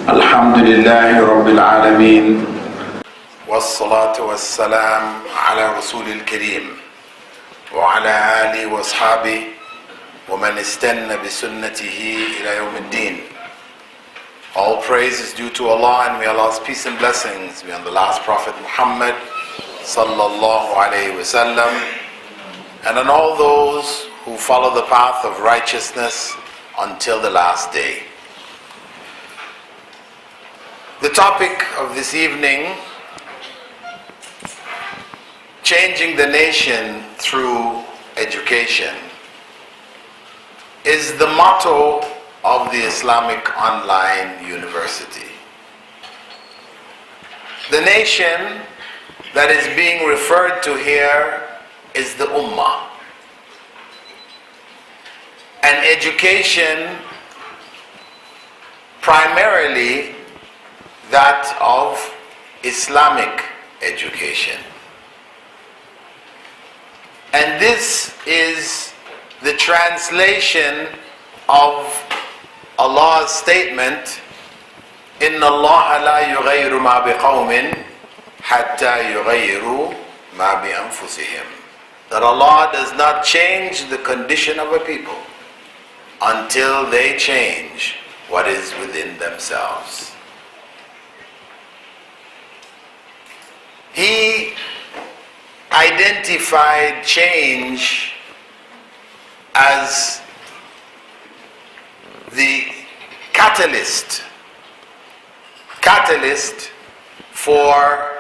الحمد لله رب العالمين والصلاة والسلام على رسول الكريم وعلى آله وأصحابه ومن استنى بسنته إلى يوم الدين. All praise is due to Allah, and may Allah's peace and blessings be on the last Prophet Muhammad sallallahu alayhi wasallam, and on all those who follow the path of righteousness until the last day. The topic of this evening, changing the nation through education, is the motto of the Islamic Online University. The nation that is being referred to here is the Ummah. And education, primarily that of Islamic education. And this is the translation of Allah's statement, إِنَّ اللَّهَ لَا يُغَيِّرُ مَا بِقَوْمٍ حَتَّى يُغَيِّرُوا مَا بِأَنفُسِهِمْ. That Allah does not change the condition of a people until they change what is within themselves. He identified change as the catalyst for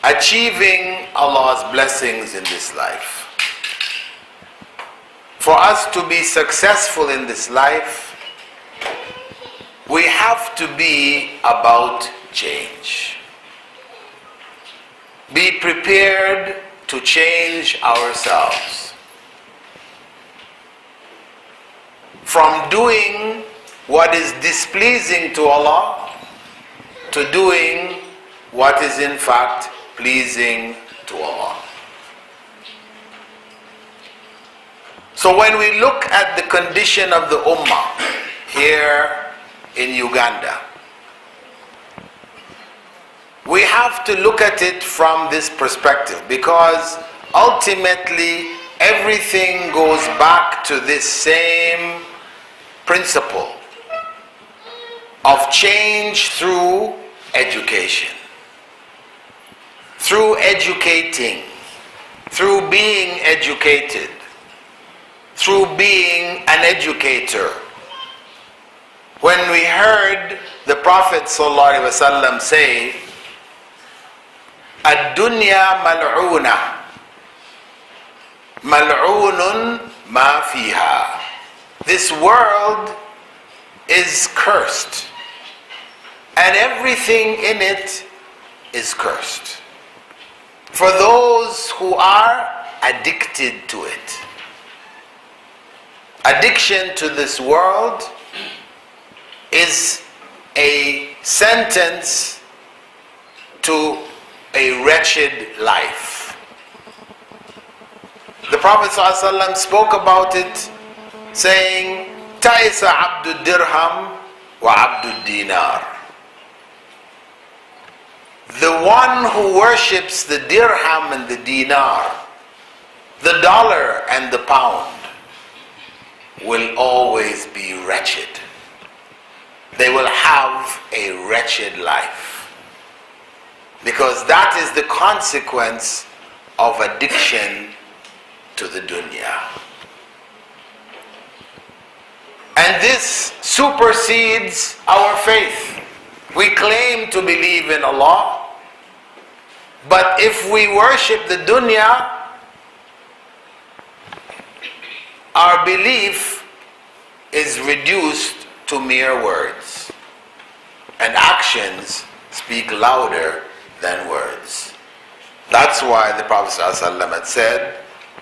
achieving Allah's blessings in this life. For us to be successful in this life, we have to be about change. Be prepared to change ourselves from doing what is displeasing to Allah to doing what is in fact pleasing to Allah. So when we look at the condition of the Ummah here in Uganda, we have to look at it from this perspective, because ultimately everything goes back to this same principle of change through education, through educating, through being educated, through being an educator. When we heard the Prophet ﷺ say, الدنيا ملعونة ملعون ما فيها. This world is cursed, and everything in it is cursed for those who are addicted to it. Addiction to this world is a sentence to a wretched life. The Prophet ﷺ spoke about it, saying, Ta'isa abdul dirham wa abdul dinar. The one who worships the dirham and the dinar, the dollar and the pound, will always be wretched. They will have a wretched life, because that is the consequence of addiction to the dunya. And this supersedes our faith. We claim to believe in Allah, but if we worship the dunya, our belief is reduced to mere words, and actions speak louder than words. That's why the Prophet ﷺ had said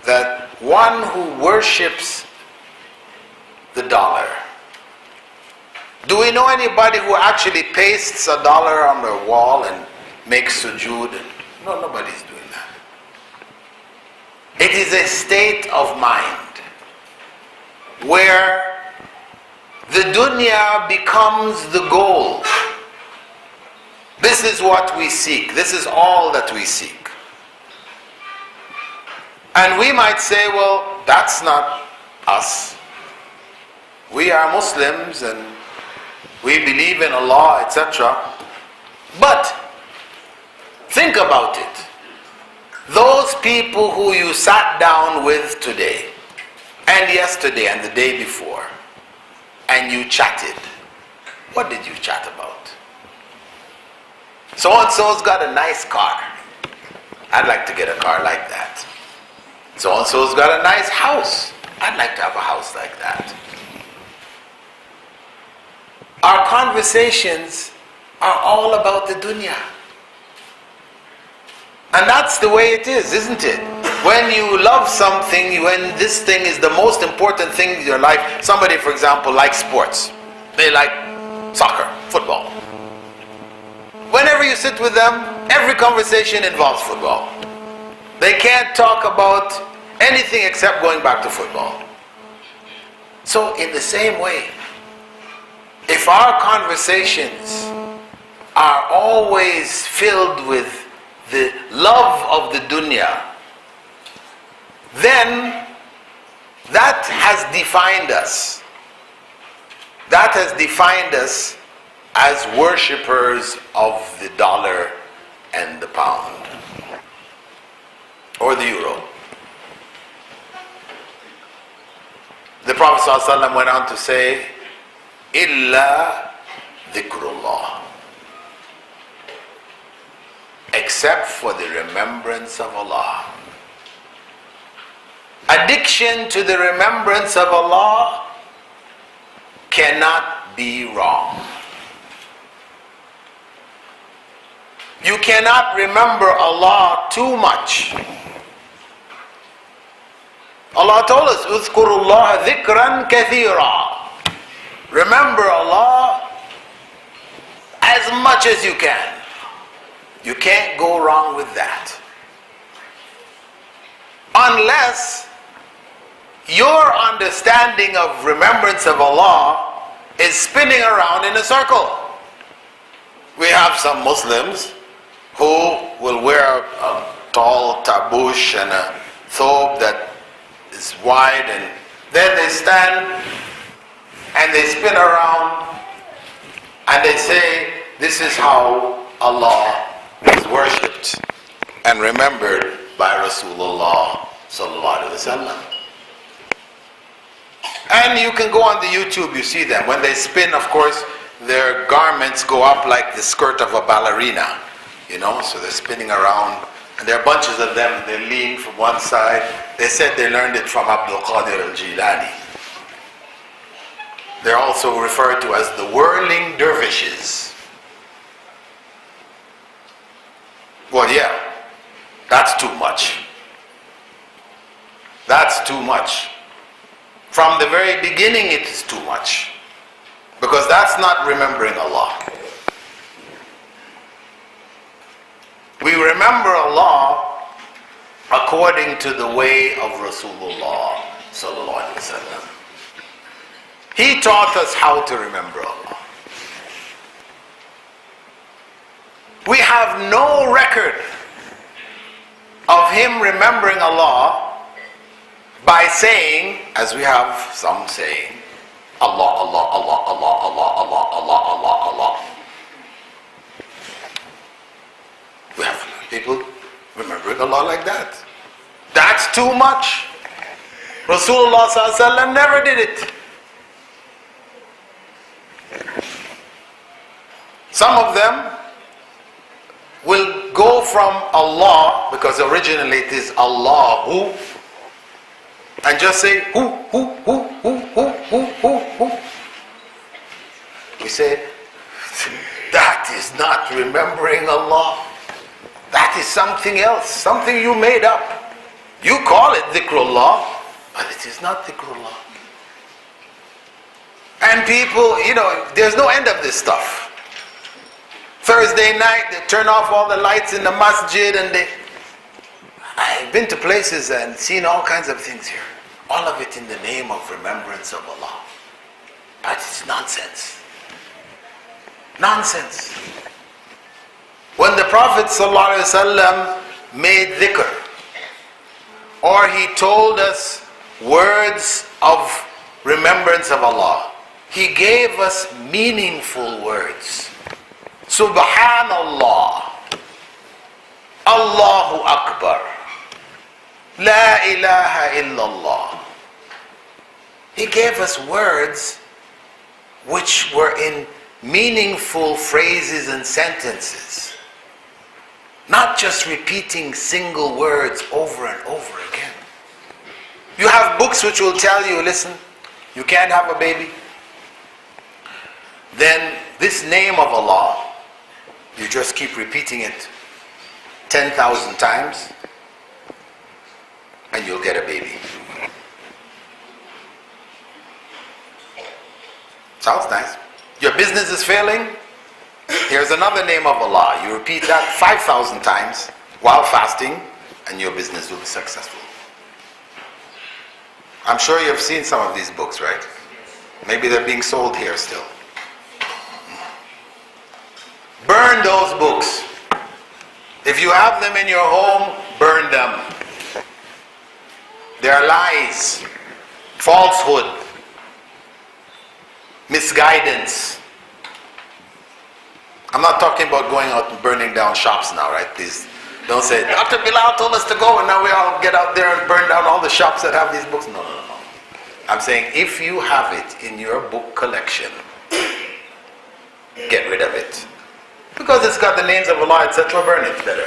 that one who worships the dollar. Do we know anybody who actually pastes a dollar on their wall and makes sujood? No, nobody's doing that. It is a state of mind where the dunya becomes the goal. This is what we seek. This is all that we seek. And we might say, well, that's not us. We are Muslims and we believe in Allah, etc. But think about it. Those people who you sat down with today, and yesterday, and the day before, and you chatted, what did you chat about? So-and-so's got a nice car. I'd like to get a car like that. So-and-so's got a nice house. I'd like to have a house like that. Our conversations are all about the dunya. And that's the way it is, isn't it? When you love something, when this thing is the most important thing in your life, somebody, for example, likes sports. They like soccer, football. Whenever you sit with them, every conversation involves football. They can't talk about anything except going back to football. So in the same way, if our conversations are always filled with the love of the dunya, then that has defined us. That has defined us as worshippers of the dollar and the pound or the euro. The Prophet ﷺ went on to say, "Illa dhikrullah," except for the remembrance of Allah. Addiction to the remembrance of Allah cannot be wrong. You cannot remember Allah too much. Allah told us, "Uzkurullaha dhikran kathira." Remember Allah as much as you can. You can't go wrong with that. Unless your understanding of remembrance of Allah is spinning around in a circle. We have some Muslims who will wear a tall tabush and a thobe that is wide, and then they stand and they spin around and they say, this is how Allah is worshipped and remembered by Rasulullah sallallahu alaihi wasallam. And you can go on the YouTube, you see them. When they spin, of course, their garments go up like the skirt of a ballerina, you know, so they're spinning around. And there are bunches of them, and they lean from one side. They said they learned it from Abdul Qadir al-Jilani. They're also referred to as the whirling dervishes. Well, yeah, that's too much. That's too much. From the very beginning, it is too much. Because that's not remembering Allah. We remember Allah according to the way of Rasulullah sallallahu alaihi wasallam. He taught us how to remember Allah. We have no record of him remembering Allah by saying, as we have some saying, Allah, Allah, Allah, Allah, Allah, Allah, Allah, Allah, Allah. We have people remembering Allah like that. That's too much. Rasulullah sallallahu alaihi wasallam never did it. Some of them will go from Allah, because originally it is Allahu, and just say who. We say, that is not remembering Allah. That is something else, something you made up. You call it dhikrullah, but it is not dhikrullah. And people, you know, there's no end of this stuff. Thursday night, they turn off all the lights in the masjid, and I've been to places and seen all kinds of things here. All of it in the name of remembrance of Allah. But it's nonsense. Nonsense. When the Prophet ﷺ made dhikr, or he told us words of remembrance of Allah, he gave us meaningful words. Subhanallah, Allahu Akbar, La ilaha illallah. He gave us words which were in meaningful phrases and sentences, not just repeating single words over and over again. You have books which will tell you, listen, you can't have a baby. Then this name of Allah, you just keep repeating it 10,000 times and you'll get a baby. Sounds nice. Your business is failing? Here's another name of Allah. You repeat that 5,000 times while fasting and your business will be successful. I'm sure you've seen some of these books, right? Maybe they're being sold here still. Burn those books. If you have them in your home, burn them. They are lies, falsehood, misguidance. I'm not talking about going out and burning down shops now, right? Please don't say, Dr. Bilal told us to go and now we all get out there and burn down all the shops that have these books. No, no, no. I'm saying if you have it in your book collection, get rid of it. Because it's got the names of Allah, etc., burn it better.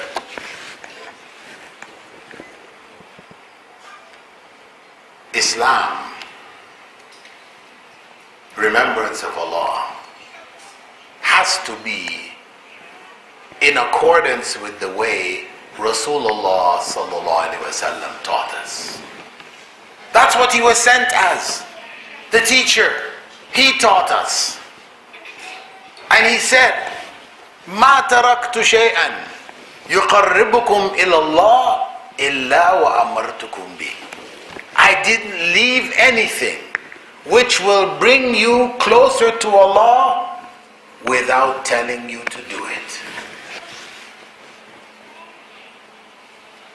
Islam, remembrance of Allah, has to be in accordance with the way Rasulullah sallallahu alaihi wasallam taught us. That's what he was sent as, the teacher. He taught us. And he said, مَا تَرَكْتُ شَيْئًا يُقَرِّبُكُمْ إِلَى اللَّهِ إِلَّا وَأَمَرْتُكُمْ بِهِ. I didn't leave anything which will bring you closer to Allah without telling you to do it.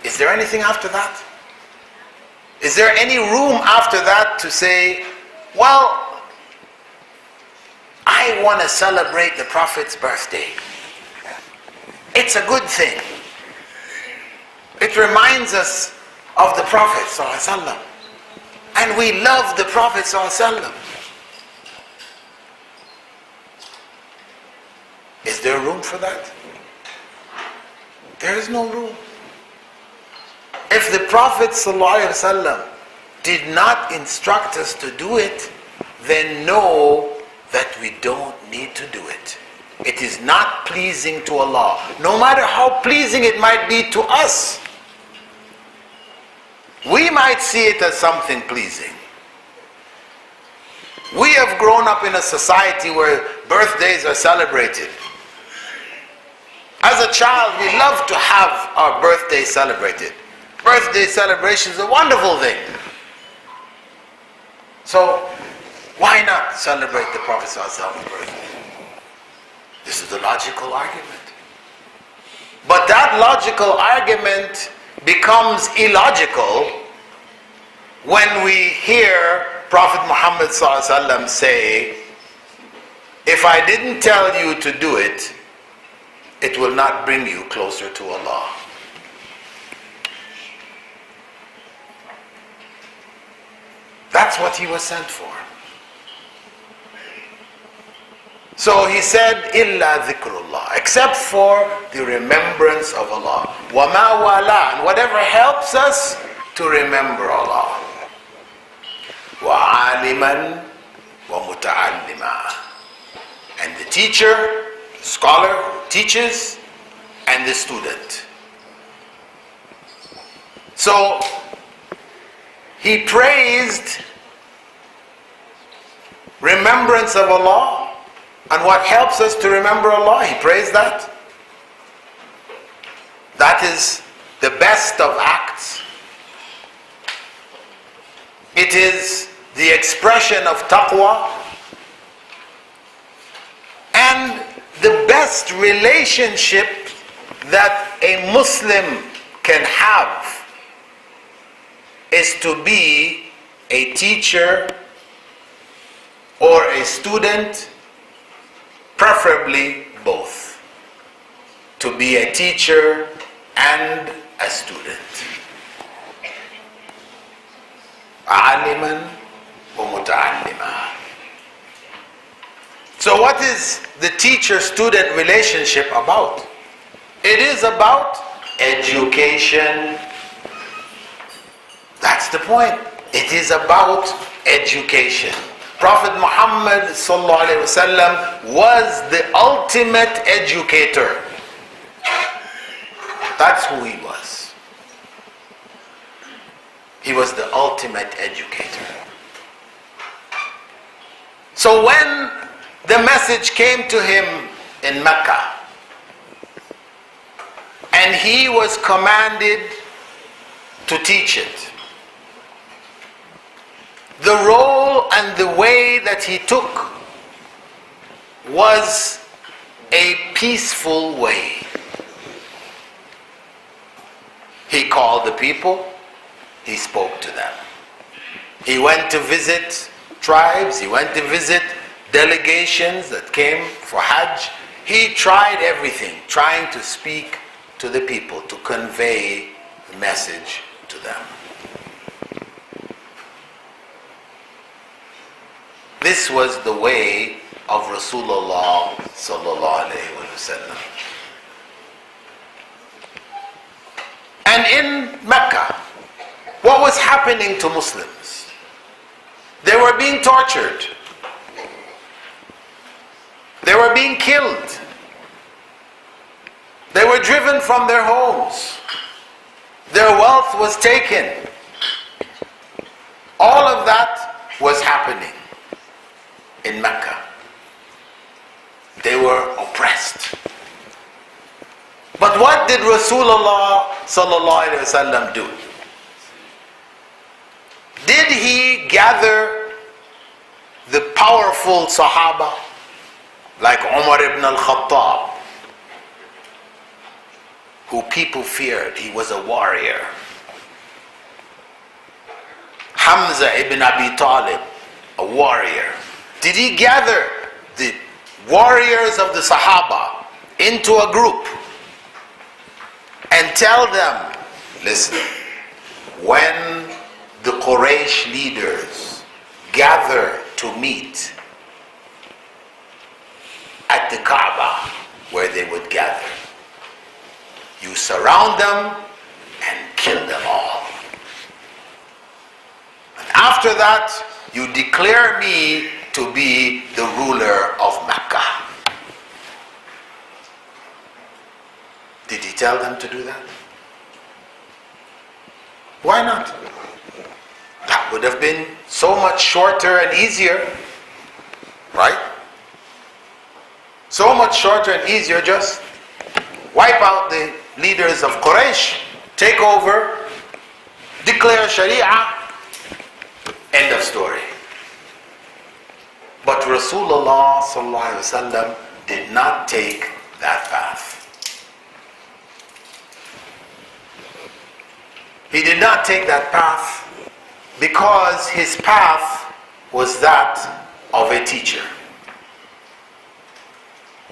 Is there anything after that? Is there any room after that to say, well, I want to celebrate the Prophet's birthday. It's a good thing. It reminds us of the Prophet ﷺ. And we love the Prophet ﷺ. Is there room for that? There is no room. If the Prophet ﷺ did not instruct us to do it, then know that we don't need to do it. It is not pleasing to Allah, no matter how pleasing it might be to us. We might see it as something pleasing. We have grown up in a society where birthdays are celebrated. As a child, we love to have our birthday celebrated. Birthday celebration is a wonderful thing. So, why not celebrate the Prophet's birthday? This is the logical argument. But that logical argument becomes illogical when we hear Prophet Muhammad ﷺ say, if I didn't tell you to do it, it will not bring you closer to Allah. That's what he was sent for. So he said, إِلَّا ذِكْرُ اللَّهِ, except for the remembrance of Allah. وَمَا وَالَا, and whatever helps us to remember Allah. وَعَالِمًا وَمُتَعَلِّمًا, and the teacher, the scholar who teaches, and the student. So he praised remembrance of Allah. And what helps us to remember Allah? He praised that. That is the best of acts. It is the expression of taqwa. highest relationship that a Muslim can have is to be a teacher or a student, preferably both. To be a teacher and a student. عالما ومتعلما. So what is the teacher-student relationship about? It is about education. That's the point. It is about education. Prophet Muhammad sallallahu alaihi wasallam was the ultimate educator. That's who he was. He was the ultimate educator. So when the message came to him in Mecca, and he was commanded to teach it, the role and the way that he took was a peaceful way. He called the people, he spoke to them. He went to visit tribes, he went to visit delegations that came for Hajj. He tried everything, trying to speak to the people, to convey the message to them. This was the way of Rasulullah sallallahu alaihi wasallam. And in Mecca, what was happening to Muslims? They were being tortured. They were being killed. They were driven from their homes. Their wealth was taken. All of that was happening in Mecca. They were oppressed. But what did Rasulullah sallallahu alaihi wasallam do? Did he gather the powerful Sahaba like Umar ibn al-Khattab, who people feared? He was a warrior. Hamza ibn Abi Talib, a warrior. Did he gather the warriors of the Sahaba into a group and tell them, listen, when the Quraysh leaders gather to meet at the Kaaba where they would gather, you surround them and kill them all. And after that, you declare me to be the ruler of Mecca. Did he tell them to do that? Why not? That would have been so much shorter and easier, right? So much shorter and easier. Just wipe out the leaders of Quraysh, take over, declare Sharia, end of story. But Rasulullah sallallahu alaihi wasallam did not take that path. He did not take that path because his path was that of a teacher.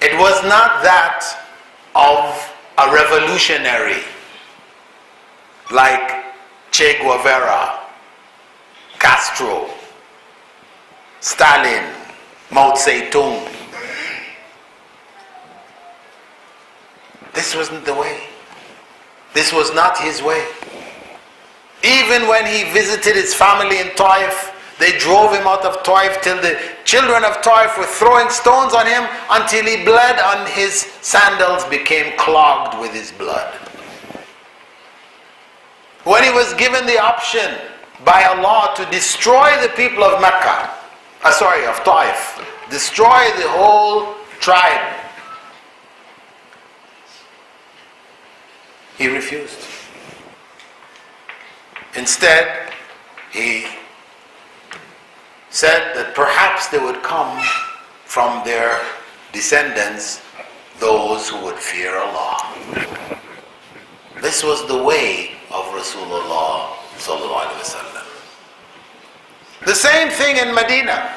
It was not that of a revolutionary like Che Guevara, Castro, Stalin, Mao Zedong. This wasn't the way. This was not his way. Even when he visited his family in Taif, they drove him out of Taif till the children of Taif were throwing stones on him until he bled and his sandals became clogged with his blood. When he was given the option by Allah to destroy the people of Mecca, of Taif, destroy the whole tribe, he refused. Instead, he said that perhaps there would come from their descendants those who would fear Allah. This was the way of Rasulullah sallallahu alaihi wasallam. The same thing in Medina.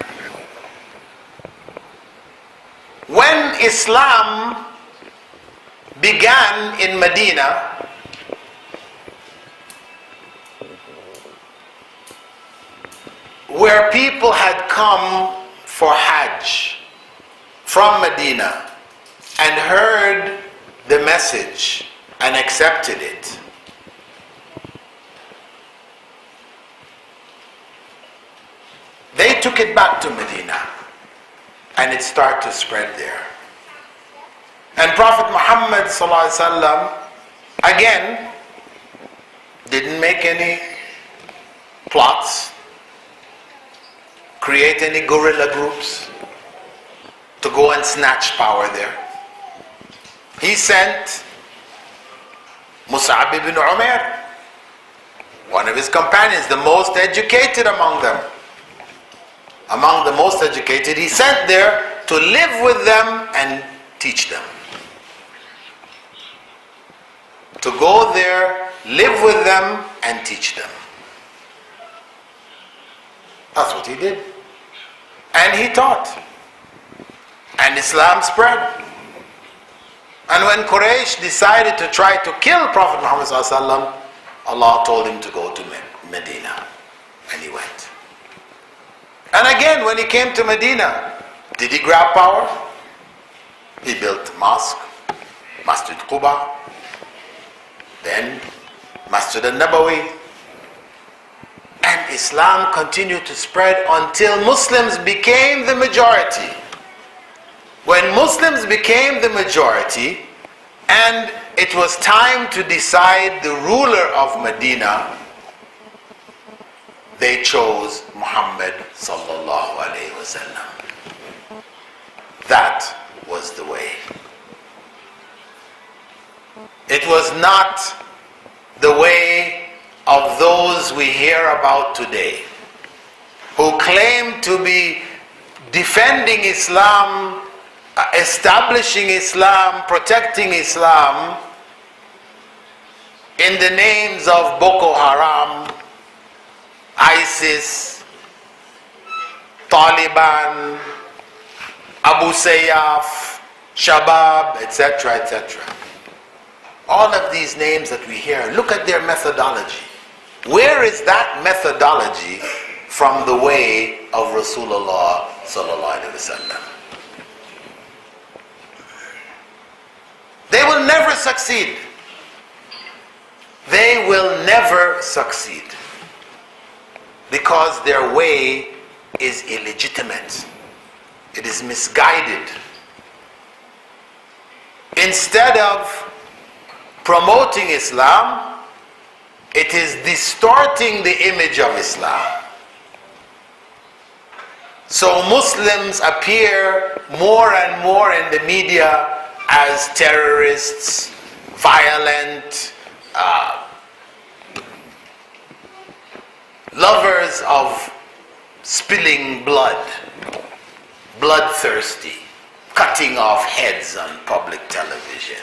When Islam began in Medina, where people had come for Hajj from Medina and heard the message and accepted it, they took it back to Medina and it started to spread there. And Prophet Muhammad sallallahu alaihi wasallam again didn't make any plots, create any guerrilla groups to go and snatch power there. He sent Mus'ab ibn Umair, one of his companions, the most educated among them. Among the most educated, he sent there to live with them and teach them. To go there, live with them and teach them. That's what he did. And he taught. And Islam spread. And when Quraysh decided to try to kill Prophet Muhammad sallallahu alaihi wasallam, Allah told him to go to Medina. And he went. And again, when he came to Medina, did he grab power? He built a mosque, Masjid Quba, then Masjid al-Nabawi. And Islam continued to spread until Muslims became the majority. When Muslims became the majority and it was time to decide the ruler of Medina, they chose Muhammad sallallahu alaihi wasallam. That was the way. It was not the way of those we hear about today, who claim to be defending Islam, establishing Islam, protecting Islam in the names of Boko Haram, ISIS, Taliban, Abu Sayyaf, Shabab, etc., etc. All of these names that we hear, look at their methodology. Where is that methodology from the way of Rasulullah sallallahu alaihi wasallam? They will never succeed. They will never succeed. Because their way is illegitimate. It is misguided. Instead of promoting Islam, it is distorting the image of Islam. So Muslims appear more and more in the media as terrorists, violent, lovers of spilling blood, bloodthirsty, cutting off heads on public television.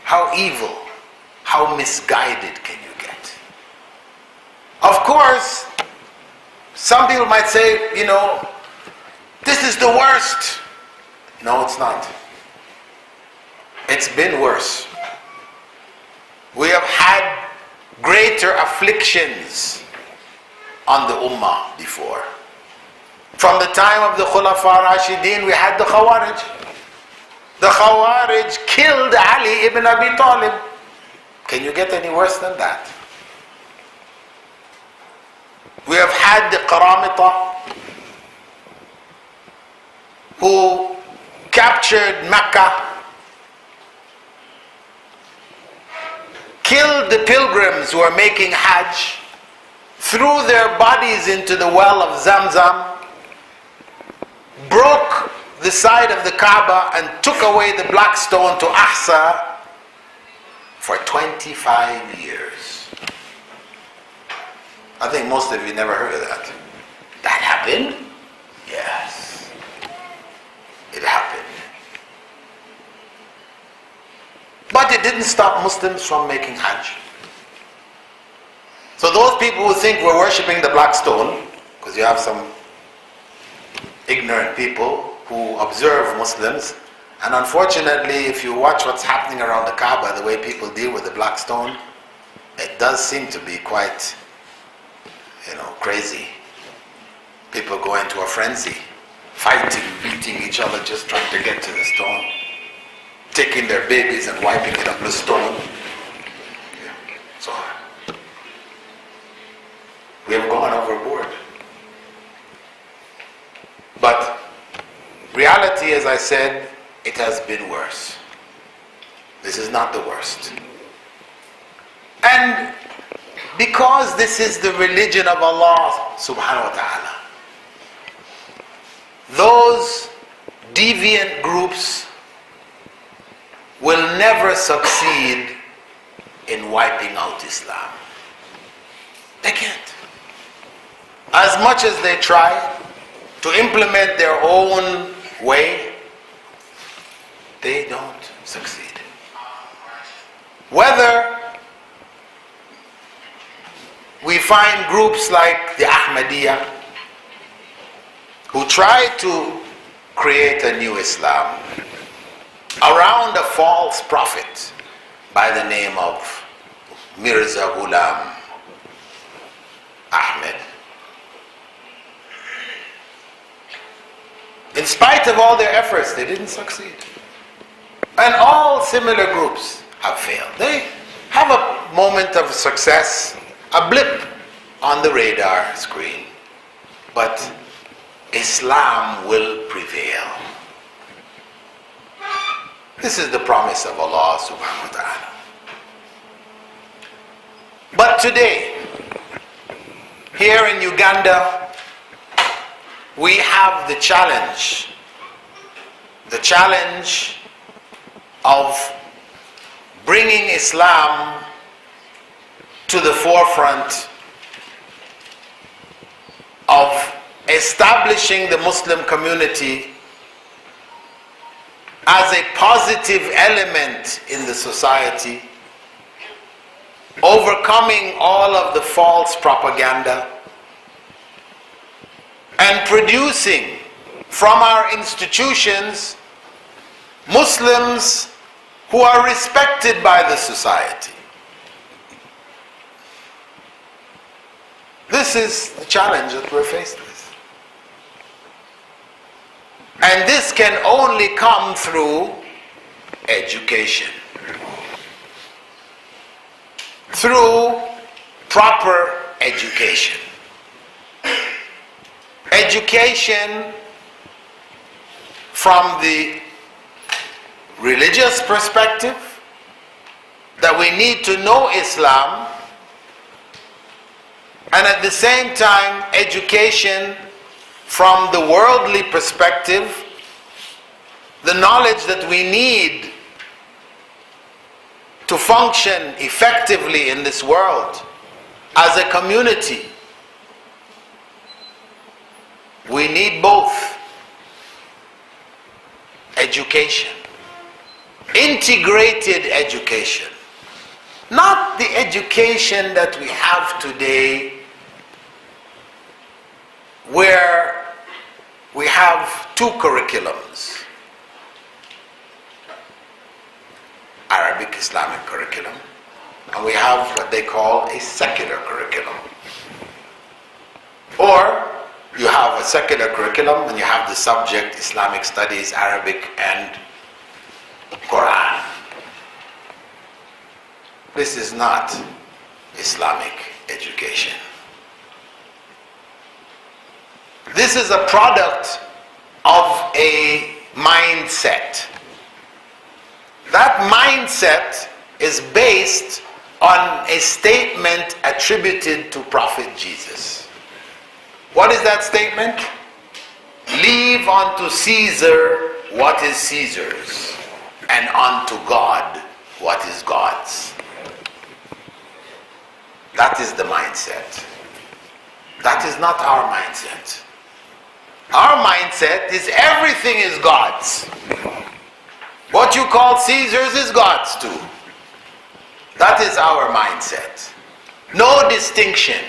How evil, how misguided can you get? Of course, some people might say, this is the worst. No, it's not. It's been worse. We have had greater afflictions on the Ummah before. From the time of the Khulafa Rashidin, we had the Khawarij. The Khawarij killed Ali ibn Abi Talib. Can you get any worse than that? We have had the Qaramita who captured Mecca, killed the pilgrims who are making Hajj, threw their bodies into the well of Zamzam, broke the side of the Kaaba and took away the black stone to Ahsa for 25 years. I think most of you never heard of that. That happened? Yes. It happened. But it didn't stop Muslims from making Hajj. So those people who think we're worshipping the black stone, because you have some ignorant people who observe Muslims, and unfortunately, if you watch what's happening around the Kaaba, the way people deal with the black stone, it does seem to be quite, crazy. People go into a frenzy, fighting, beating each other, just trying to get to the stone, taking their babies and wiping it on the stone. So we have gone overboard. But reality, as I said, it has been worse. This is not the worst. And because this is the religion of Allah subhanahu wa ta'ala, those deviant groups will never succeed in wiping out Islam. They can't. As much as they try to implement their own way, they don't succeed. Whether we find groups like the Ahmadiyya who try to create a new Islam around a false prophet by the name of Mirza Ghulam Ahmed. In spite of all their efforts, they didn't succeed. And all similar groups have failed. They have a moment of success, a blip on the radar screen. But Islam will prevail. This is the promise of Allah subhanahu wa ta'ala. But today, here in Uganda, we have the challenge of bringing Islam to the forefront, of establishing the Muslim community as a positive element in the society, overcoming all of the false propaganda, and producing from our institutions Muslims who are respected by the society. This is the challenge that we're faced with. And this can only come through education. Through proper education. Education from the religious perspective, that we need to know Islam, and at the same time education from the worldly perspective, the knowledge that we need to function effectively in this world as a community. We need both. Education. Integrated education. Not the education that we have today, where we have two curriculums. Arabic Islamic curriculum, and we have what they call a secular curriculum. Or you have a secular curriculum and you have the subject Islamic studies, Arabic and Quran. This is not Islamic education. This is a product of a mindset. That mindset is based on a statement attributed to Prophet Jesus. What is that statement? Leave unto Caesar what is Caesar's, and unto God what is God's. That is the mindset. That is not our mindset. Our mindset is everything is God's. What What you call Caesar's is God's too. That is our mindset. No distinction.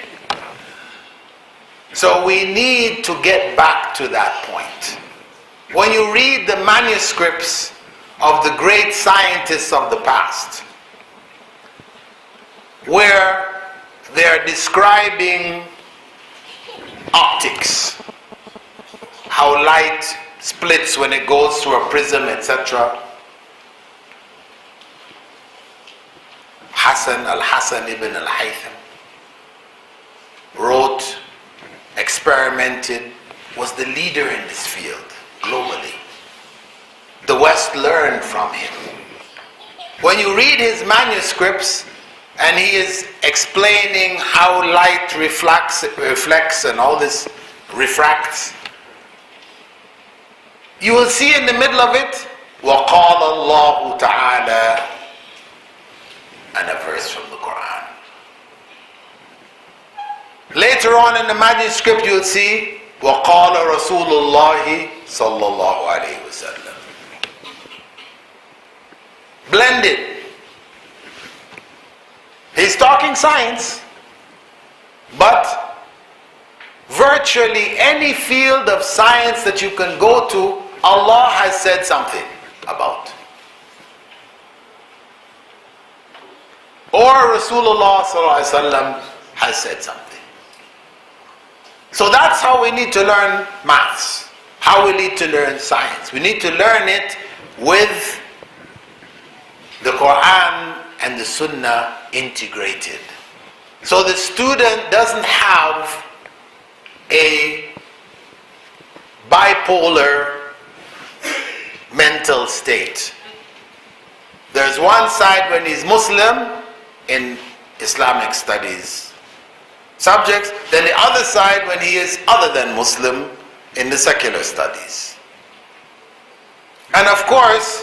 So we need to get back to that point. When you read the manuscripts of the great scientists of the past, where they are describing optics, how light splits when it goes through a prism, etc. Hassan ibn al-Haytham wrote, experimented, was the leader in this field globally. The West learned from him. When you read his manuscripts and he is explaining how light reflects and all this refracts, you will see in the middle of it, وَقَالَ اللَّهُ تَعَالَى, and a verse from the Quran. Later on in the manuscript you will see وَقَالَ رَسُولُ اللَّهِ صَلَّى اللَّهُ عَلَيْهِ وَسَلَّمَ. Blended. He's talking science, but virtually any field of science that you can go to, Allah has said something about. Or Rasulullah sallallahu alaihi wasallam has said something. So that's how we need to learn maths, how we need to learn science. We need to learn it with the Quran and the Sunnah integrated. So the student doesn't have a bipolar mental state. There's one side when he's Muslim in Islamic studies subjects, then the other side when he is other than Muslim in the secular studies. And of course,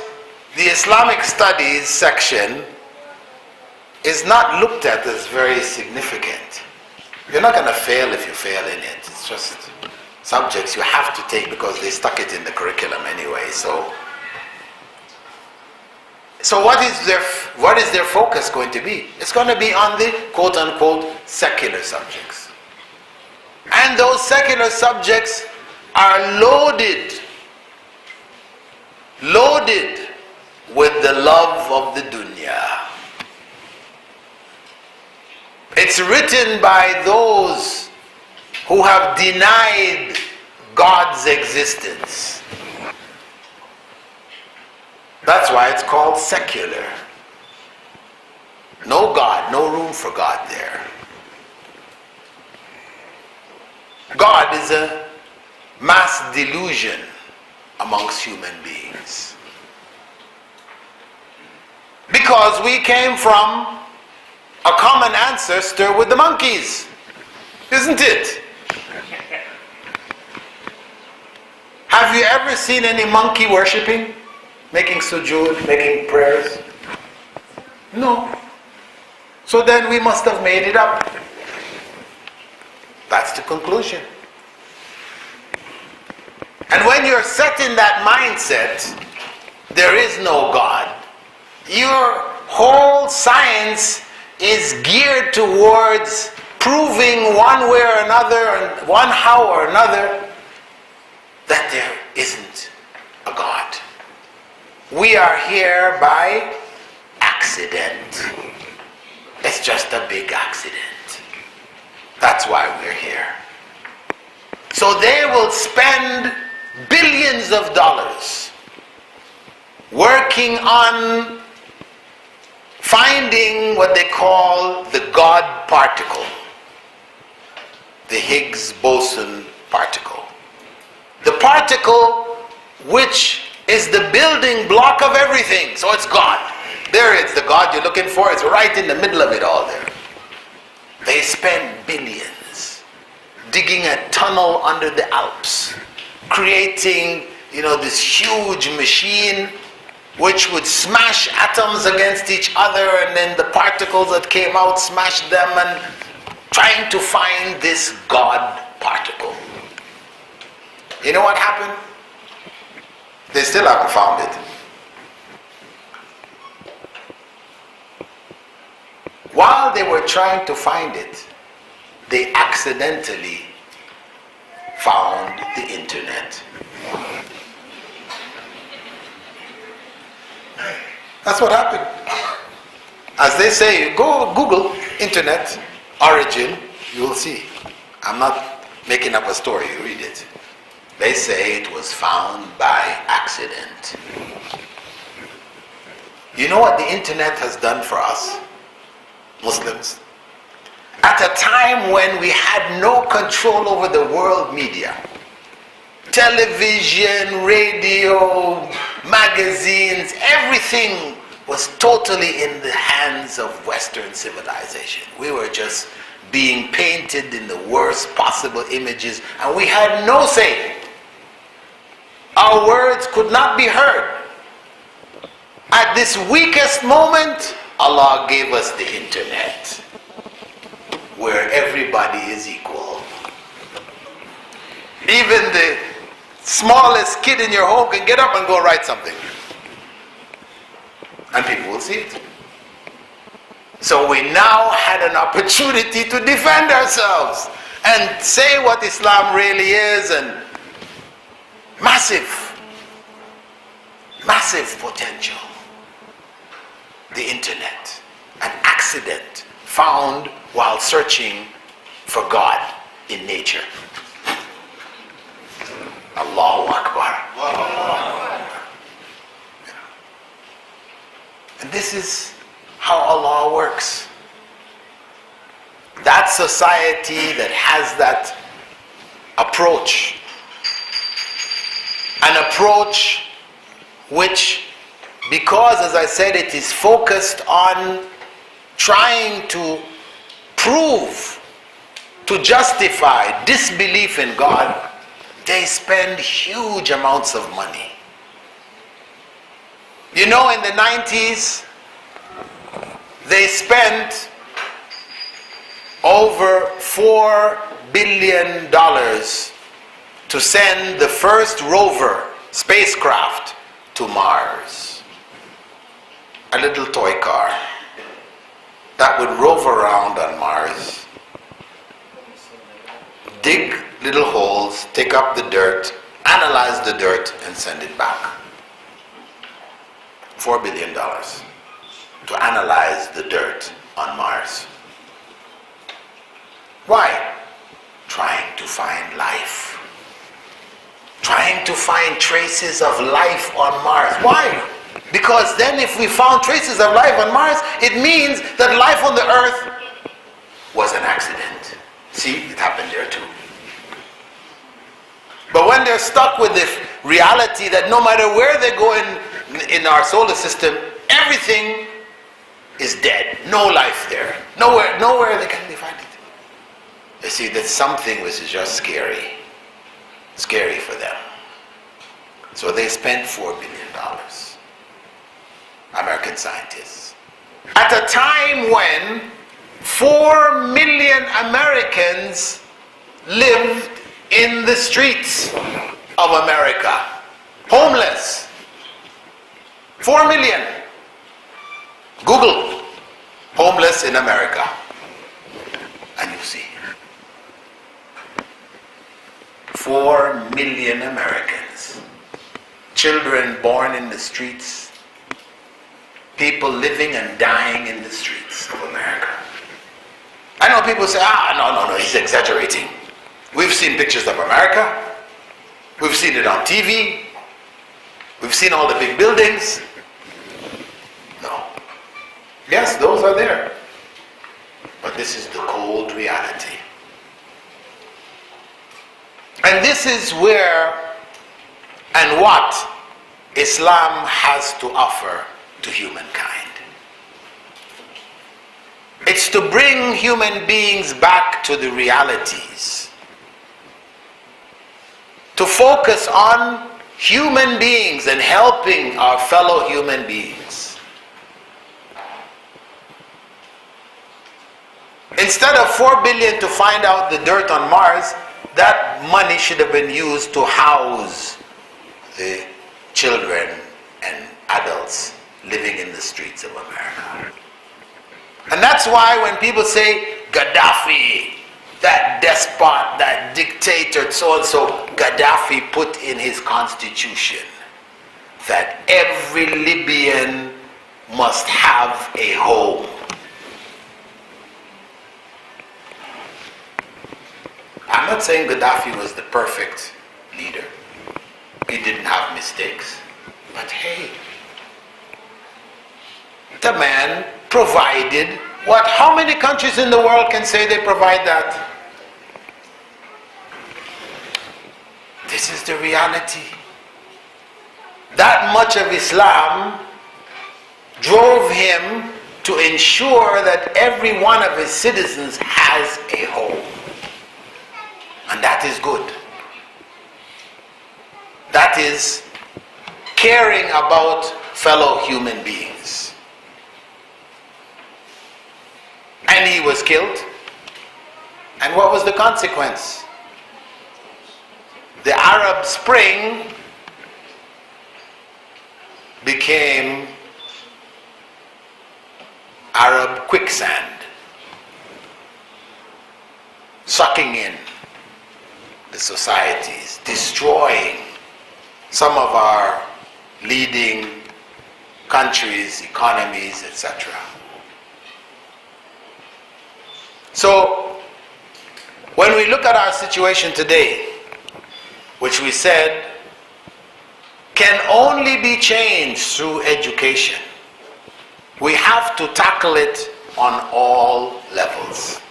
the Islamic studies section is not looked at as very significant. You're not going to fail if you fail in it. It's just subjects you have to take because they stuck it in the curriculum anyway. So what is their focus going to be? It's going to be on the quote-unquote secular subjects. And those secular subjects are loaded with the love of the dunya. It's written by those who have denied God's existence. That's why it's called secular. No God, no room for God there. God is a mass delusion amongst human beings. Because we came from a common ancestor with the monkeys, isn't it? Have you ever seen any monkey worshipping? Making sujood, making prayers? No. So then we must have made it up. That's the conclusion. And when you're set in that mindset, there is no God. Your whole science is geared towards proving one way or another, one how or another, that there isn't a God. We are here by accident. It's just a big accident. That's why we're here. So they will spend billions of dollars working on finding what they call the God particle, the Higgs boson particle. The particle which is the building block of everything. So it's God. There it's the God you're looking for. It's right in the middle of it all there. They spend billions digging a tunnel under the Alps, creating, this huge machine which would smash atoms against each other, and then the particles that came out smashed them, and trying to find this God particle. You know what happened? They still haven't found it. While they were trying to find it, they accidentally found the internet. That's what happened. As they say, go Google internet origin, you will see. I'm not making up a story, you read it. They say it was found by accident. You know what the internet has done for us, Muslims? At a time when we had no control over the world media, television, radio, magazines, everything was totally in the hands of Western civilization. We were just being painted in the worst possible images, and we had no say. Our words could not be heard. At this weakest moment, Allah gave us the internet, where everybody is equal. Even the smallest kid in your home can get up and go write something, and people will see it. So we now had an opportunity to defend ourselves and say what Islam really is, and massive potential. The internet, an accident found while searching for God in nature. Allahu Akbar. And this is how Allah works. That society that has that approach, an approach which, because as I said, it is focused on trying to prove, to justify disbelief in God, they spend huge amounts of money. You know, in the 90s, they spent over $4 billion to send the first rover spacecraft to Mars. A little toy car that would rove around on Mars, dig little holes, take up the dirt, analyze the dirt, and send it back. $4 billion to analyze the dirt on Mars. Why? Trying to find life. Trying to find traces of life on Mars. Why? Because then if we found traces of life on Mars, it means that life on the Earth was an accident. See, it happened there too. But when they're stuck with the reality that no matter where they go in our solar system, everything is dead. No life there. Nowhere they can find it. You see, that's something which is just scary. Scary for them. So they spent $4 billion. American scientists. At a time when 4 million Americans lived in the streets of America, homeless. 4 million. Google homeless in America, and you see 4 million Americans, children born in the streets, people living and dying in the streets of America. I know people say, no, he's exaggerating. We've seen pictures of America. We've seen it on TV. We've seen all the big buildings. No. Yes, those are there. But this is the cold reality. And this is where and what Islam has to offer to humankind. It's to bring human beings back to the realities. To focus on human beings and helping our fellow human beings. Instead of $4 billion to find out the dirt on Mars, that money should have been used to house the children and adults living in the streets of America. And that's why when people say Gaddafi, that despot, that dictator, so and so, Gaddafi put in his constitution that every Libyan must have a home. I'm not saying Gaddafi was the perfect leader. He didn't have mistakes. But hey, the man provided what? How many countries in the world can say they provide that? This is the reality. That much of Islam drove him to ensure that every one of his citizens has a home. And that is good. That is caring about fellow human beings. And he was killed. And what was the consequence? The Arab Spring became Arab quicksand, sucking in the societies, destroying some of our leading countries, economies, etc. So, when we look at our situation today, which we said can only be changed through education, we have to tackle it on all levels.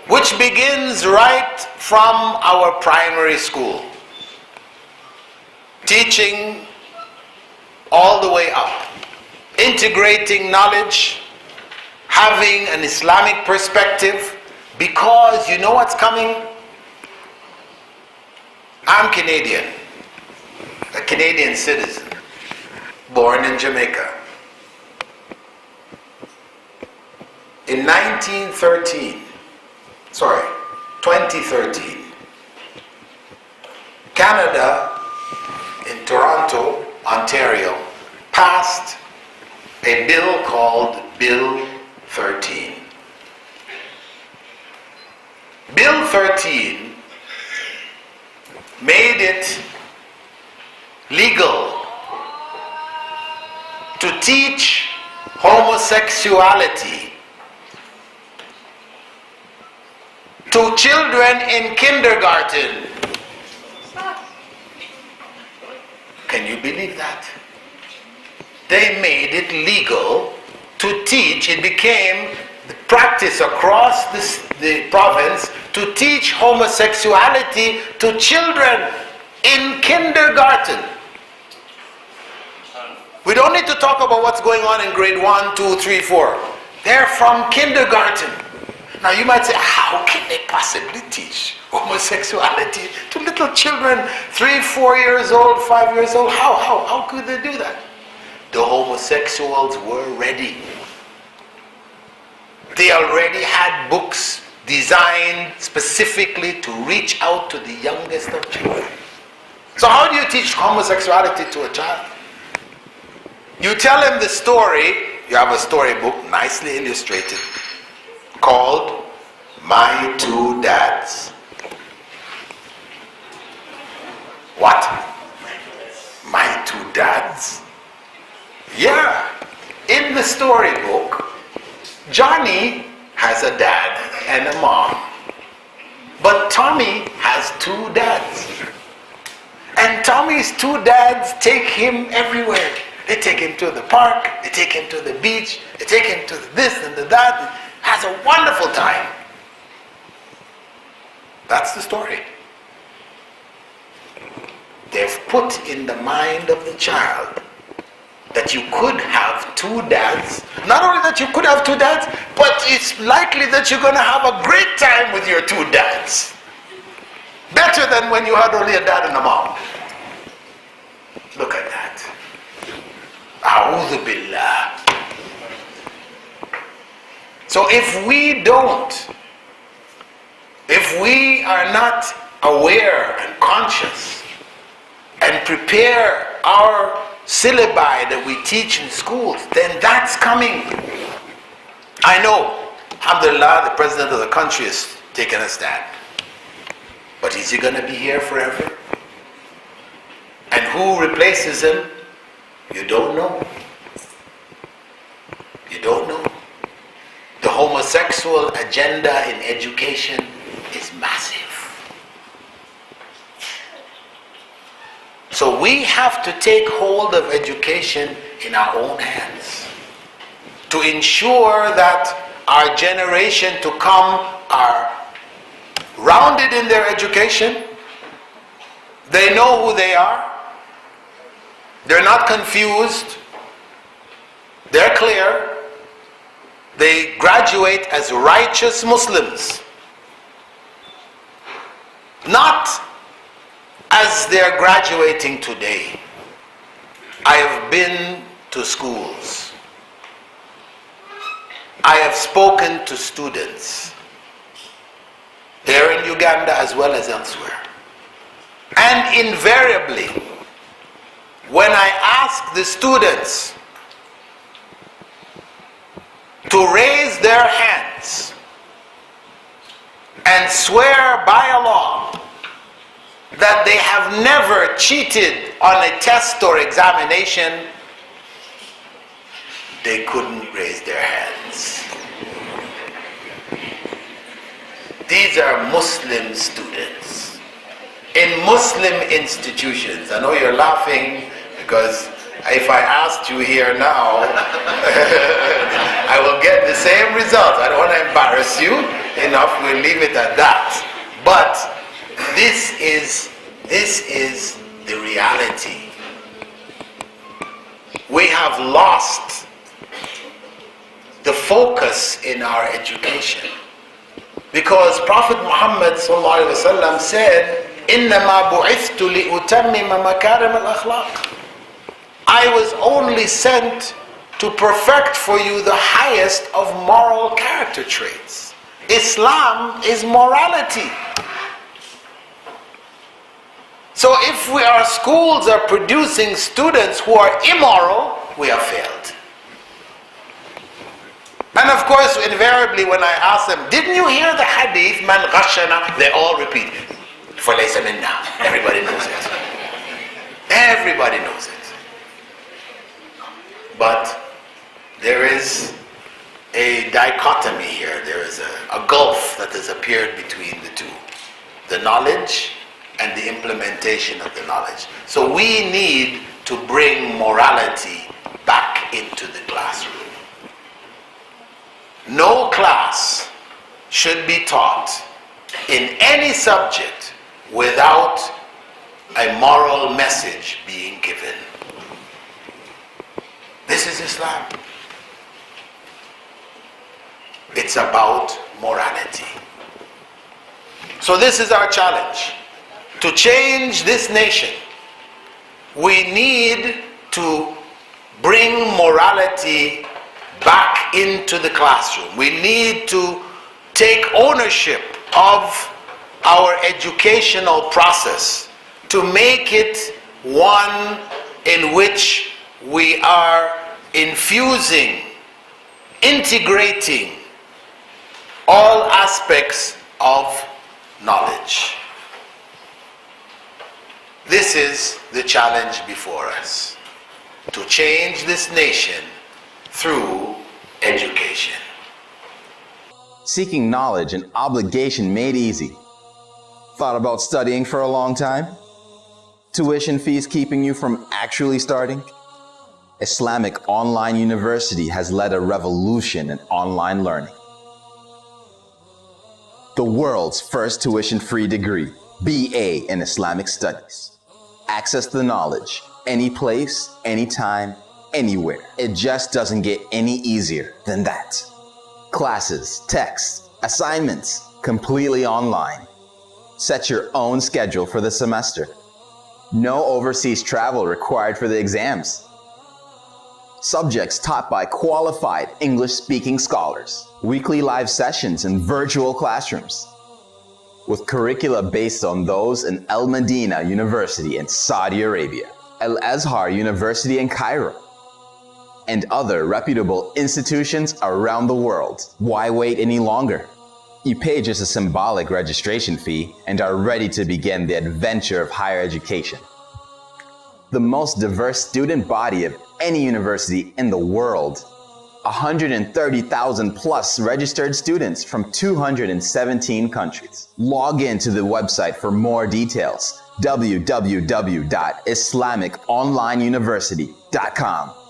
Which begins right from our primary school, teaching all the way up, integrating knowledge, having an Islamic perspective, because you know what's coming? I'm Canadian, a Canadian citizen, born in Jamaica. In 2013, Canada, in Toronto, Ontario, passed a bill called Bill 13. Bill 13 made it legal to teach homosexuality to children in kindergarten. Can you believe that? They made it legal to teach. It became the practice across the province to teach homosexuality to children in kindergarten. We don't need to talk about what's going on in grade 1, 2, 3, 4. They're from kindergarten. Now you might say, how can they possibly teach homosexuality to little children, 3, 4 years old, 5 years old? How could they do that? The homosexuals were ready. They already had books designed specifically to reach out to the youngest of children. So how do you teach homosexuality to a child? You tell him the story. You have a storybook nicely illustrated called My Two Dads. What? My Two Dads? Yeah. In the storybook, Johnny has a dad and a mom. But Tommy has 2 dads. And Tommy's 2 dads take him everywhere. They take him to the park, they take him to the beach, they take him to this and to that. Has a wonderful time. That's the story. They've put in the mind of the child that you could have 2 dads. Not only that you could have 2 dads, but it's likely that you're going to have a great time with your 2 dads. Better than when you had only a dad and a mom. Look at that. A'udhu billah. So if we are not aware and conscious and prepare our syllabi that we teach in schools, then that's coming. I know, alhamdulillah, the president of the country has taken a stand. But is he going to be here forever? And who replaces him? You don't know. You don't know. The homosexual agenda in education is massive. So we have to take hold of education in our own hands to ensure that our generation to come are rounded in their education. They know who they are. They're not confused. They're clear. They graduate as righteous Muslims. Not as they're graduating today. I have been to schools. I have spoken to students here in Uganda as well as elsewhere. And invariably, when I ask the students to raise their hands and swear by Allah that they have never cheated on a test or examination, they couldn't raise their hands. These are Muslim students in Muslim institutions. I know you're laughing because if I asked you here now, I will get the same result. I don't want to embarrass you enough. We'll leave it at that. But this is the reality. We have lost the focus in our education because Prophet Muhammad ﷺ said, إِنَّمَا بُعِثْتُ لِأُتَمِّمَ مَكَارِمَ الْأَخْلَاقِ. I was only sent to perfect for you the highest of moral character traits. Islam is morality. So if our schools are producing students who are immoral, we have failed. And of course, invariably when I ask them, didn't you hear the hadith, man ghashana? They all repeat, فَلَيْسَ مِنَّا. Everybody knows it. Everybody knows it. But there is a dichotomy here. There is a gulf that has appeared between the two. The knowledge and the implementation of the knowledge. So we need to bring morality back into the classroom. No class should be taught in any subject without a moral message being given. This is Islam. It's about morality. So this is our challenge. To change this nation, we need to bring morality back into the classroom. We need to take ownership of our educational process to make it one in which we are infusing, integrating all aspects of knowledge. This is the challenge before us, to change this nation through education. Seeking knowledge and obligation made easy. Thought about studying for a long time? Tuition fees keeping you from actually starting? Islamic Online University has led a revolution in online learning. The world's first tuition-free degree, BA in Islamic Studies. Access the knowledge, any place, anytime, anywhere. It just doesn't get any easier than that. Classes, texts, assignments, completely online. Set your own schedule for the semester. No overseas travel required for the exams. Subjects taught by qualified English-speaking scholars. Weekly live sessions in virtual classrooms. With curricula based on those in Al Madina University in Saudi Arabia. Al-Azhar University in Cairo, and other reputable institutions around the world. Why wait any longer? You pay just a symbolic registration fee and are ready to begin the adventure of higher education. The most diverse student body of any university in the world. 130,000 plus registered students from 217 countries. Log in to the website for more details. www.islamiconlineuniversity.com